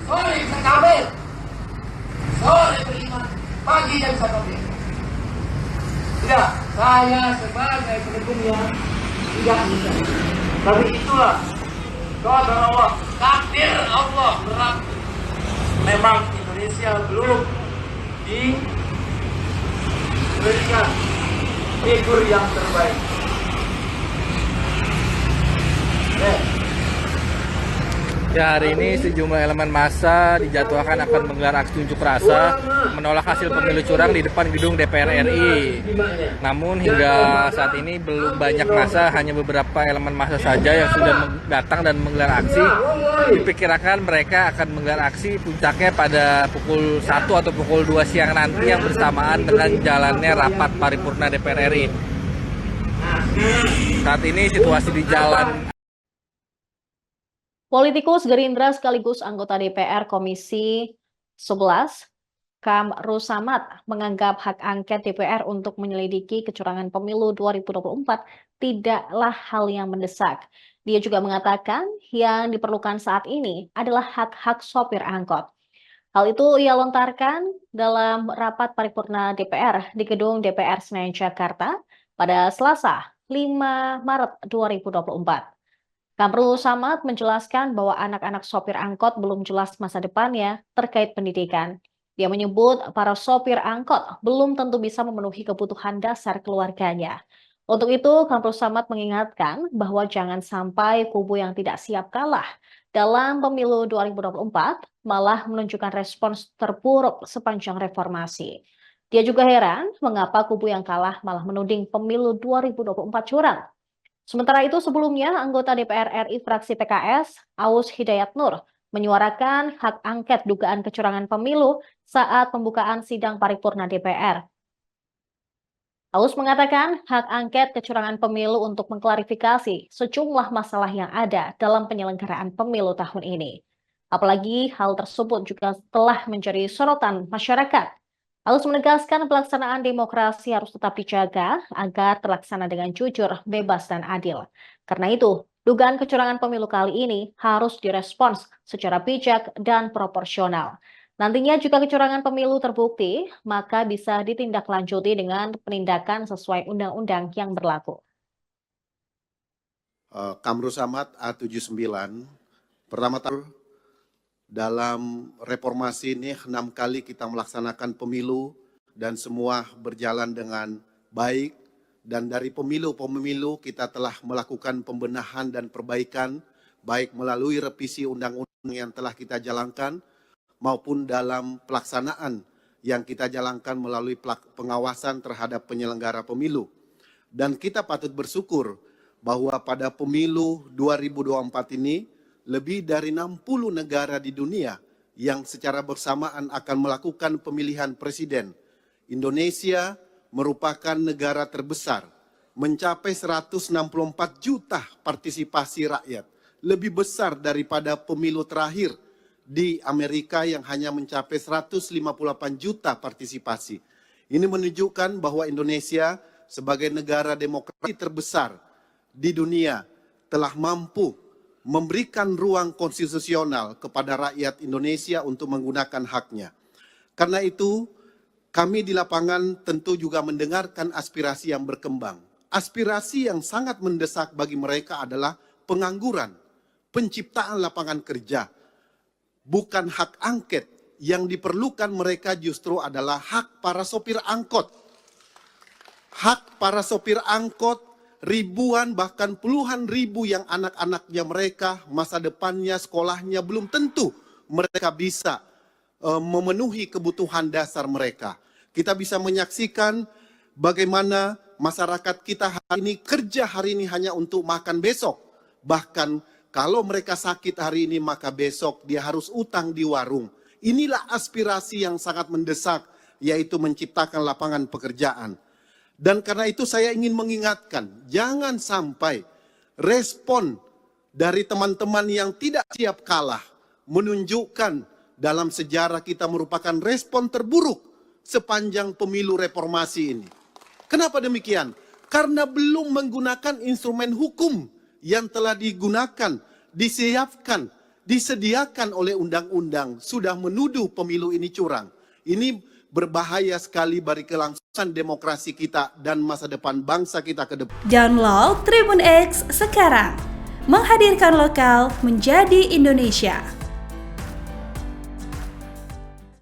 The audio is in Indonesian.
sore bisa kabel, sore beriman, pagi dan bisa kabel. Tidak, saya sebagai pendukungnya tidak bisa. Tapi itulah qadar Allah, takdir Allah berat. Memang Indonesia belum diberikan figur yang terbaik. Ya, hari ini sejumlah elemen massa dijadwalkan akan menggelar aksi unjuk rasa menolak hasil pemilu curang di depan gedung DPR RI. Namun hingga saat ini belum banyak massa, hanya beberapa elemen massa saja yang sudah datang dan menggelar aksi. Diperkirakan mereka akan menggelar aksi puncaknya pada pukul 1 atau pukul 2 siang nanti yang bersamaan dengan jalannya rapat paripurna DPR RI. Saat ini situasi di jalan. Politikus Gerindra sekaligus anggota DPR Komisi 11, Kamru Samad, menganggap hak angket DPR untuk menyelidiki kecurangan pemilu 2024 tidaklah hal yang mendesak. Dia juga mengatakan yang diperlukan saat ini adalah hak-hak sopir angkot. Hal itu ia lontarkan dalam rapat paripurna DPR di gedung DPR Senayan, Jakarta pada Selasa 5 Maret 2024. Kamru Samad menjelaskan bahwa anak-anak sopir angkot belum jelas masa depannya terkait pendidikan. Dia menyebut para sopir angkot belum tentu bisa memenuhi kebutuhan dasar keluarganya. Untuk itu, Kamru Samad mengingatkan bahwa jangan sampai kubu yang tidak siap kalah dalam pemilu 2024 malah menunjukkan respons terburuk sepanjang reformasi. Dia juga heran mengapa kubu yang kalah malah menuding pemilu 2024 curang. Sementara itu sebelumnya anggota DPR RI fraksi PKS, Aus Hidayat Nur, menyuarakan hak angket dugaan kecurangan pemilu saat pembukaan sidang paripurna DPR. Aus mengatakan hak angket kecurangan pemilu untuk mengklarifikasi sejumlah masalah yang ada dalam penyelenggaraan pemilu tahun ini. Apalagi hal tersebut juga telah menjadi sorotan masyarakat. Aus menegaskan pelaksanaan demokrasi harus tetap dijaga agar terlaksana dengan jujur, bebas, dan adil. Karena itu, dugaan kecurangan pemilu kali ini harus direspons secara bijak dan proporsional. Nantinya jika kecurangan pemilu terbukti, maka bisa ditindaklanjuti dengan penindakan sesuai undang-undang yang berlaku. Kamru Samad A79, pertama-tama dalam reformasi ini 6 kali kita melaksanakan pemilu dan semua berjalan dengan baik. Dan dari pemilu-pemilu kita telah melakukan pembenahan dan perbaikan baik melalui revisi undang-undang yang telah kita jalankan maupun dalam pelaksanaan yang kita jalankan melalui pengawasan terhadap penyelenggara pemilu. Dan kita patut bersyukur bahwa pada pemilu 2024 ini lebih dari 60 negara di dunia yang secara bersamaan akan melakukan pemilihan presiden. Indonesia merupakan negara terbesar, mencapai 164 juta partisipasi rakyat. Lebih besar daripada pemilu terakhir di Amerika yang hanya mencapai 158 juta partisipasi. Ini menunjukkan bahwa Indonesia sebagai negara demokrasi terbesar di dunia telah mampu memberikan ruang konstitusional kepada rakyat Indonesia untuk menggunakan haknya. Karena itu, kami di lapangan tentu juga mendengarkan aspirasi yang berkembang. Aspirasi yang sangat mendesak bagi mereka adalah pengangguran, penciptaan lapangan kerja. Bukan hak angket, yang diperlukan mereka justru adalah hak para sopir angkot. Hak para sopir angkot, ribuan bahkan puluhan ribu yang anak-anaknya mereka, masa depannya, sekolahnya belum tentu mereka bisa memenuhi kebutuhan dasar mereka. Kita bisa menyaksikan bagaimana masyarakat kita hari ini kerja hari ini hanya untuk makan besok. Bahkan kalau mereka sakit hari ini maka besok dia harus utang di warung. Inilah aspirasi yang sangat mendesak, yaitu menciptakan lapangan pekerjaan. Dan karena itu saya ingin mengingatkan, jangan sampai respon dari teman-teman yang tidak siap kalah menunjukkan dalam sejarah kita merupakan respon terburuk sepanjang pemilu reformasi ini. Kenapa demikian? Karena belum menggunakan instrumen hukum yang telah digunakan, disiapkan disediakan oleh undang-undang sudah menuduh pemilu ini curang. Ini berbahaya sekali bagi kelangsungan demokrasi kita dan masa depan bangsa kita ke depan. Download Tribun X sekarang. Menghadirkan lokal menjadi Indonesia.